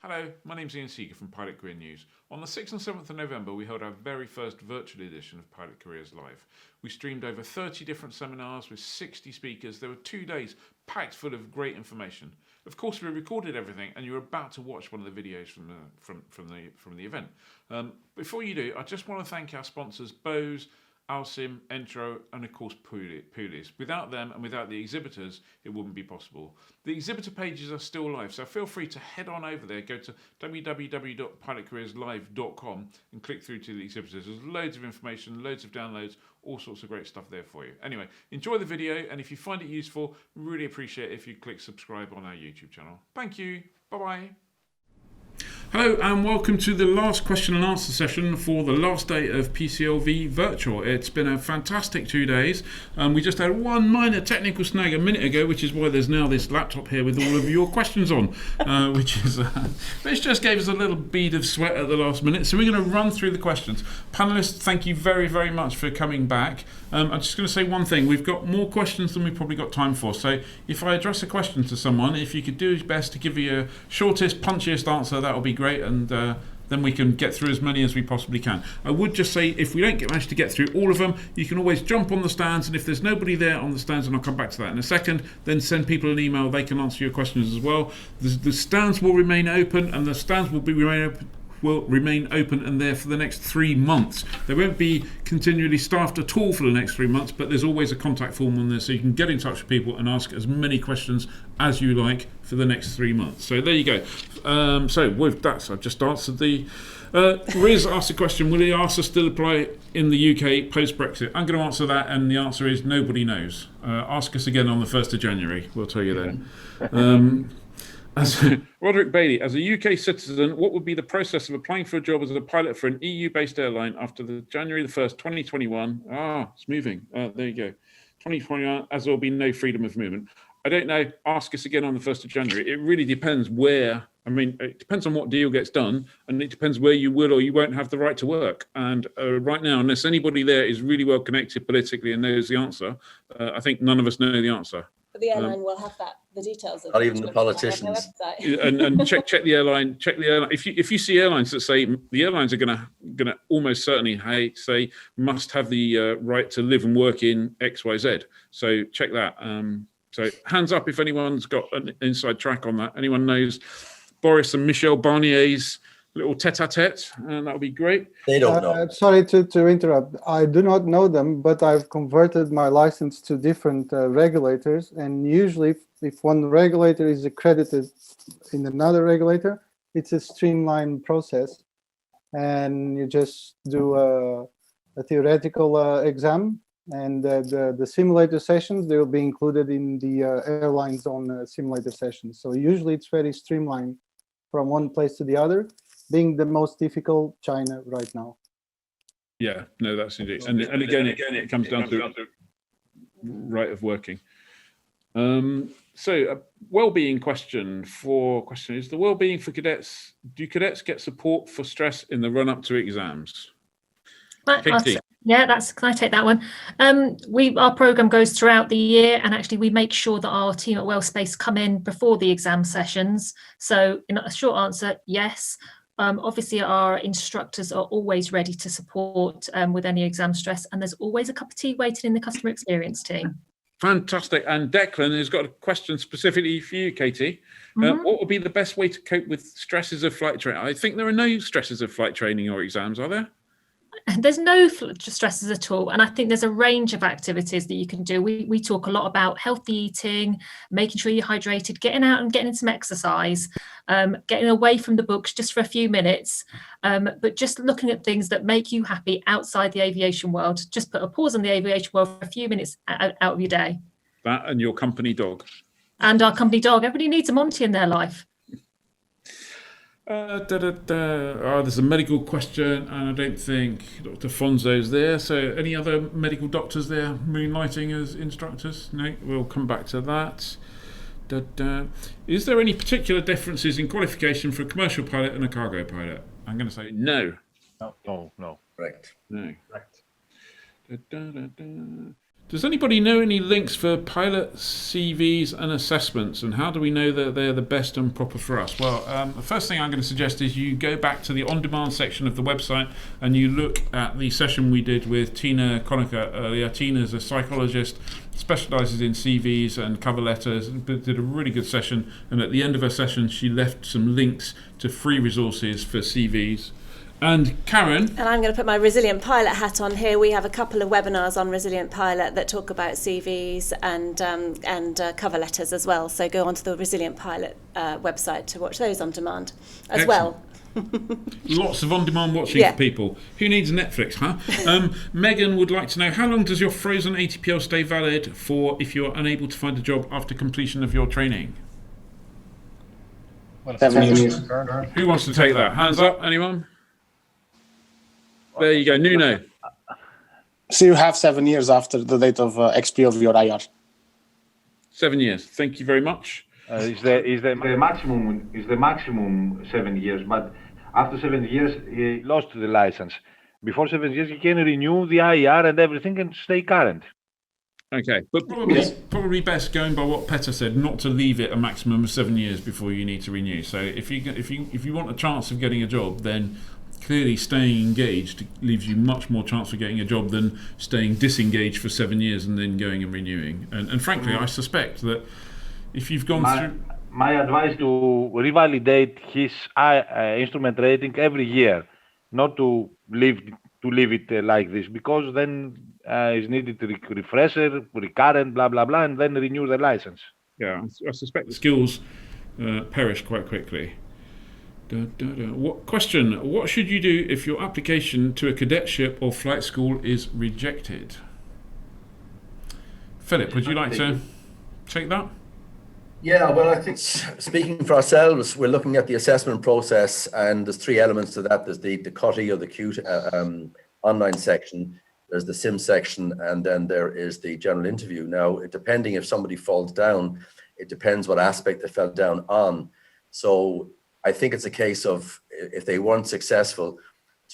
Hello, my name's Ian Seeger from Pilot Career News. On the 6th and 7th of November, we held our very first virtual edition of Pilot Careers Live. We streamed over 30 different seminars with 60 speakers. There were 2 days packed full of great information. Of course, we recorded everything, and you're about to watch one of the videos from the event. Before you do, I just want to thank our sponsors, Bose, Alsim, Entro, and of course Pulis. Without them and without the exhibitors, it wouldn't be possible. The exhibitor pages are still live, so feel free to head on over there, go to www.pilotcareerslive.com and click through to the exhibitors. There's loads of information, loads of downloads, all sorts of great stuff there for you. Anyway, enjoy the video, and if you find it useful, really appreciate it if you click subscribe on our YouTube channel. Thank you. Bye-bye. Hello and welcome to the last question and answer session for the last day of PCLV Virtual. It's been a fantastic 2 days. We just had one minor technical snag a minute ago, which is why there's now this laptop here with all of your questions on, which just gave us a little bead of sweat at the last minute. So we're going to run through the questions. Panellists, thank you very, very much for coming back. I'm just going to say one thing. We've got more questions than we've probably got time for. So if I address a question to someone, if you could do your best to give you a shortest, punchiest answer, that would be great, and then we can get through as many as we possibly can. I would just say, if we don't manage to get through all of them, you can always jump on the stands, and if there's nobody there on the stands, and I'll come back to that in a second, then send people an email. They can answer your questions as well. The stands will remain open, and the stands will remain open and there for the next 3 months. They won't be continually staffed at all for the next 3 months, but there's always a contact form on there, so you can get in touch with people and ask as many questions as you like for the next 3 months. So there you go. So with that, I've just answered the... Riz asked a question, will the ARSA still apply in the UK post-Brexit? I'm going to answer that, and the answer is nobody knows. Ask us again on the 1st of January. We'll tell you then. Roderick Bailey, as a UK citizen, what would be the process of applying for a job as a pilot for an EU-based airline after the January the 1st, 2021? It's moving. There you go. 2021, as there will be no freedom of movement. I don't know. Ask us again on the 1st of January. It really depends where. I mean, it depends on what deal gets done, and it depends where you will or you won't have the right to work. And right now, unless anybody there is really well connected politically and knows the answer, I think none of us know the answer. But the airline will have the details of not even the politicians. and check the airline. Check the airline. If you see airlines that say the airlines are gonna almost certainly say must have the right to live and work in XYZ. So check that. So hands up if anyone's got an inside track on that. Anyone knows Boris and Michel Barnier's little tete-a-tete, and that would be great. They don't know. Sorry to interrupt. I do not know them, but I've converted my license to different regulators, and usually if one regulator is accredited in another regulator, it's a streamlined process, and you just do a theoretical exam, and the simulator sessions, they will be included in the airline's own simulator sessions. So usually it's very streamlined from one place to the other, being the most difficult, China right now. Yeah, no, that's indeed. And again, it comes down to right of working. So a well-being question is the well-being for cadets. Do cadets get support for stress in the run-up to exams? Yeah, can I take that one? Our program goes throughout the year, and actually we make sure that our team at Wellspace come in before the exam sessions. So in a short answer, yes. Obviously our instructors are always ready to support with any exam stress, and there's always a cup of tea waiting in the customer experience team. Fantastic. And Declan has got a question specifically for you, Katie. What would be the best way to cope with stresses of flight training? I think there are no stresses of flight training or exams, are there? There's no stresses at all, and I think there's a range of activities that you can do. We talk a lot about healthy eating, making sure you're hydrated, getting out and getting some exercise, getting away from the books just for a few minutes, but just looking at things that make you happy outside the aviation world. Just put a pause on the aviation world for a few minutes out of your day. That and your company dog. And our company dog. Everybody needs a Monty in their life. There's a medical question, and I don't think Dr. Fonzo's there. So any other medical doctors there moonlighting as instructors? No, we'll come back to that. Is there any particular differences in qualification for a commercial pilot and a cargo pilot? I'm going to say no. No. Correct. No. Correct. Does anybody know any links for pilot CVs and assessments, and how do we know that they're the best and proper for us? Well, the first thing I'm going to suggest is you go back to the on-demand section of the website and you look at the session we did with Tina Conacher earlier. Tina's a psychologist, specialises in CVs and cover letters, did a really good session, and at the end of her session she left some links to free resources for CVs. And Karen? And I'm going to put my Resilient Pilot hat on here. We have a couple of webinars on Resilient Pilot that talk about CVs and cover letters as well. So go onto the Resilient Pilot website to watch those on demand as well. Lots of on-demand watching for people. Who needs Netflix, huh? Megan would like to know, how long does your frozen ATPL stay valid for if you're unable to find a job after completion of your training? Well, 7 years. Who wants to take that? Hands up, anyone? There you go, Nuno. So you have 7 years after the date of XP of your IR. 7 years. Thank you very much. Is the maximum 7 years, but after 7 years he lost the license. Before 7 years, you can renew the IR and everything and stay current. Okay, but probably best, going by what Petter said, not to leave it a maximum of 7 years before you need to renew. So if you want a chance of getting a job, then clearly staying engaged leaves you much more chance of getting a job than staying disengaged for 7 years and then going and renewing. And frankly, I suspect that if you've gone through... My advice to revalidate his instrument rating every year, not to leave it like this, because then is needed refresher, recurrent, blah, blah, blah, and then renew the license. Yeah, I suspect the skills perish quite quickly. What should you do if your application to a cadetship or flight school is rejected? Philip, would you like to take that? Yeah, well, I think speaking for ourselves, we're looking at the assessment process, and there's three elements to that. There's the CUTE or the CUTE online section, there's the sim section, and then there is the general interview. Now, depending if somebody falls down, it depends what aspect they fell down on. So I think it's a case of, if they weren't successful,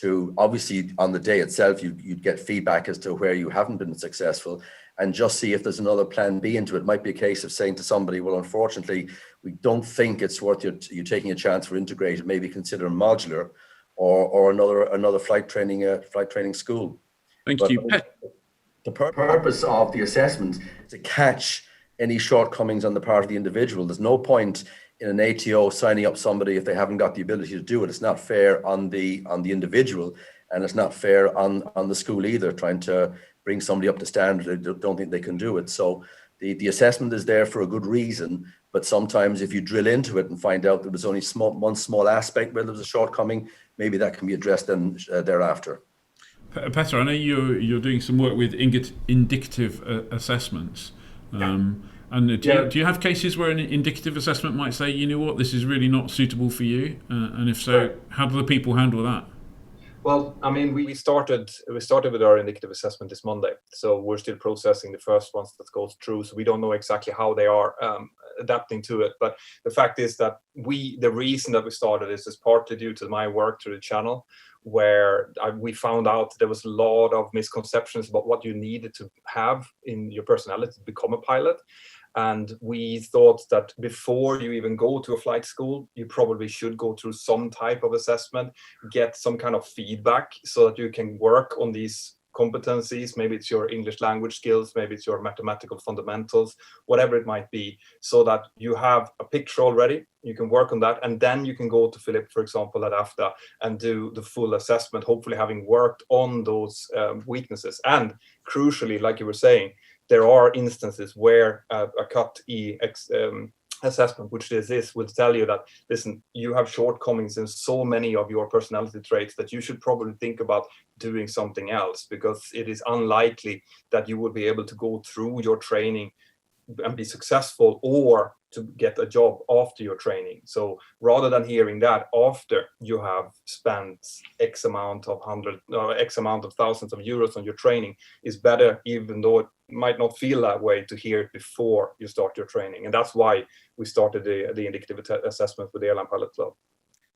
to obviously on the day itself, you'd get feedback as to where you haven't been successful, and just see if there's another plan B into it. It might be a case of saying to somebody, well, unfortunately, we don't think it's worth you taking a chance for integrated, maybe consider modular or another flight training school. Thank you. The purpose of the assessment is to catch any shortcomings on the part of the individual. There's no point in an ATO signing up somebody if they haven't got the ability to do it. It's not fair on the individual, and it's not fair on the school either, trying to bring somebody up to standard they don't think they can do it. So the assessment is there for a good reason, but sometimes if you drill into it and find out that there's only one small aspect where there's a shortcoming, maybe that can be addressed then thereafter. Petter, I know you're doing some work with indicative assessments. And do you have cases where an indicative assessment might say, you know what, this is really not suitable for you? And if so, how do the people handle that? Well, I mean, we started with our indicative assessment this Monday, so we're still processing the first ones that goes through. So we don't know exactly how they are adapting to it. But the fact is that the reason that we started is partly due to my work through the channel, where we found out there was a lot of misconceptions about what you needed to have in your personality to become a pilot. And we thought that before you even go to a flight school, you probably should go through some type of assessment, get some kind of feedback so that you can work on these competencies. Maybe it's your English language skills, maybe it's your mathematical fundamentals, whatever it might be, so that you have a picture already. You can work on that, and then you can go to Philip, for example, at AFTA and do the full assessment, hopefully having worked on those weaknesses. And crucially, like you were saying, there are instances where a CUTE assessment, which this will tell you that, listen, you have shortcomings in so many of your personality traits that you should probably think about doing something else, because it is unlikely that you will be able to go through your training and be successful or to get a job after your training. So rather than hearing that after you have spent X amount of thousands of euros on your training, is better, even though it might not feel that way, to hear it before you start your training. And that's why we started the indicative assessment with the Airline Pilot Club.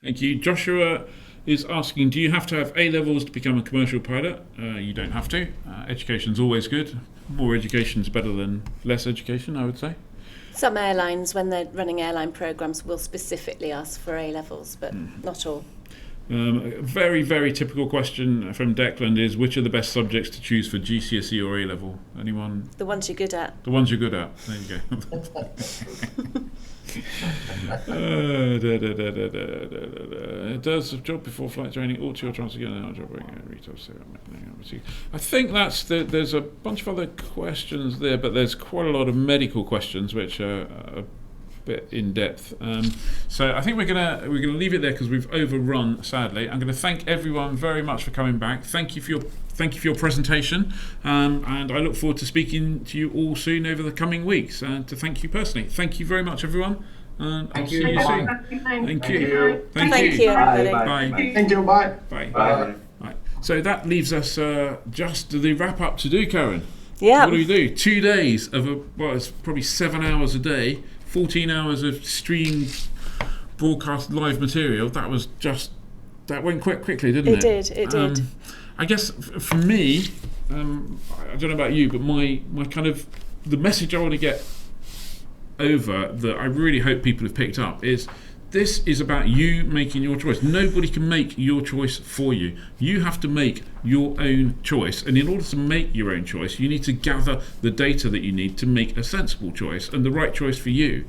Thank you. Joshua is asking, do you have to have A-levels to become a commercial pilot? You don't have to. Education's always good. More education is better than less education, I would say. Some airlines, when they're running airline programs, will specifically ask for A-levels, but not all. A very, very typical question from Declan is, which are the best subjects to choose for GCSE or A-level? Anyone? The ones you're good at. The ones you're good at. There you go. It does a job before flight training, ought to chance to get an job. I think there's a bunch of other questions there, but there's quite a lot of medical questions which are a bit in depth. So I think we're gonna leave it there because we've overrun, sadly. I'm going to thank everyone very much for coming back. Thank you for your presentation, and I look forward to speaking to you all soon over the coming weeks, and to thank you personally. Thank you very much, everyone, and I'll see you soon. Thank you. Thank you, everybody. Bye. Thank you. Bye. Bye. Right. So that leaves us just the wrap up to do, Karen. Yeah. What do we do? 2 days of it's probably 7 hours a day, 14 hours of streamed broadcast live material. That went quite quickly, didn't it? It did. I guess for me, I don't know about you, but my kind of the message I want to get over that I really hope people have picked up is this is about you making your choice. Nobody can make your choice for you. You have to make your own choice, and in order to make your own choice, you need to gather the data that you need to make a sensible choice and the right choice for you.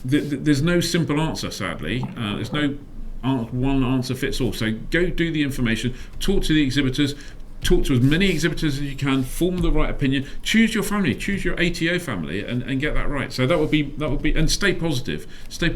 There's no simple answer, sadly. There's no one answer fits all. So go do the information, talk to the exhibitors, talk to as many exhibitors as you can, form the right opinion, choose your family, choose your ATO family, and get that right. So that would be, and stay positive, stay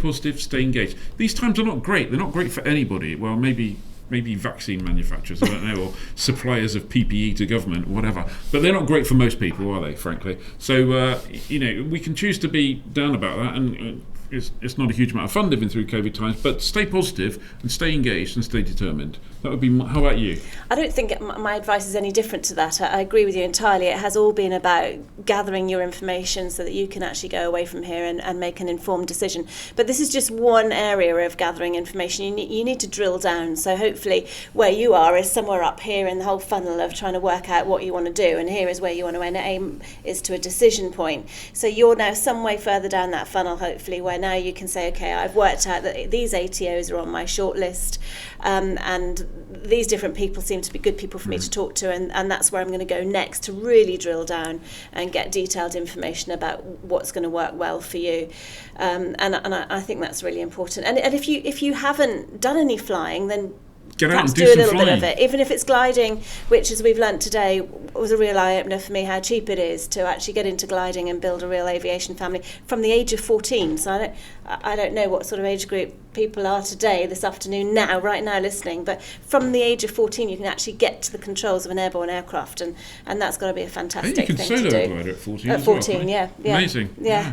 engaged. These times are not great. They're not great for anybody. Well, maybe vaccine manufacturers, I don't know, or suppliers of PPE to government, whatever. But they're not great for most people, are they, frankly? So, we can choose to be down about that, and it's not a huge amount of fun living through COVID times, but stay positive and stay engaged and stay determined. That would be how about you? I don't think my advice is any different to that. I agree with you entirely. It has all been about gathering your information so that you can actually go away from here and make an informed decision. But this is just one area of gathering information. You need to drill down. So hopefully where you are is somewhere up here in the whole funnel of trying to work out what you want to do, and here is where you want to aim is to a decision point. So you're now some way further down that funnel, hopefully, where now you can say, okay, I've worked out that these ATOs are on my shortlist, and these different people seem to be good people for me to talk to, and that's where I'm going to go next to really drill down and get detailed information about what's going to work well for you. And I think that's really important. And if you haven't done any flying, then Get out perhaps and do a some little flying. bit of it, even if it's gliding, which, as we've learnt today, was a real eye-opener for me, how cheap it is to actually get into gliding and build a real aviation family from the age of 14. So I don't know what sort of age group people are today, this afternoon, right now listening, but from the age of 14 you can actually get to the controls of an airborne aircraft, and that's got to be a fantastic thing to do. You can solo glider at 14 at as 14, well, yeah. Amazing. Yeah.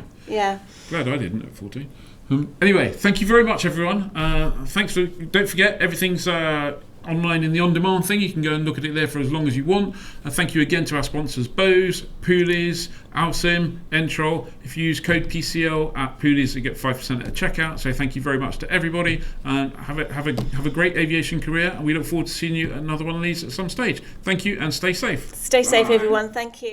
Glad I didn't at 14. Anyway, thank you very much, everyone. Don't forget, everything's online in the on-demand thing. You can go and look at it there for as long as you want. Thank you again to our sponsors, Bose, Poolies, Alsim, Entrol. If you use code PCL at Poolies, you get 5% at checkout. So thank you very much to everybody, and have a great aviation career, and we look forward to seeing you at another one of these at some stage. Thank you, and stay safe. Stay safe, everyone. Thank you.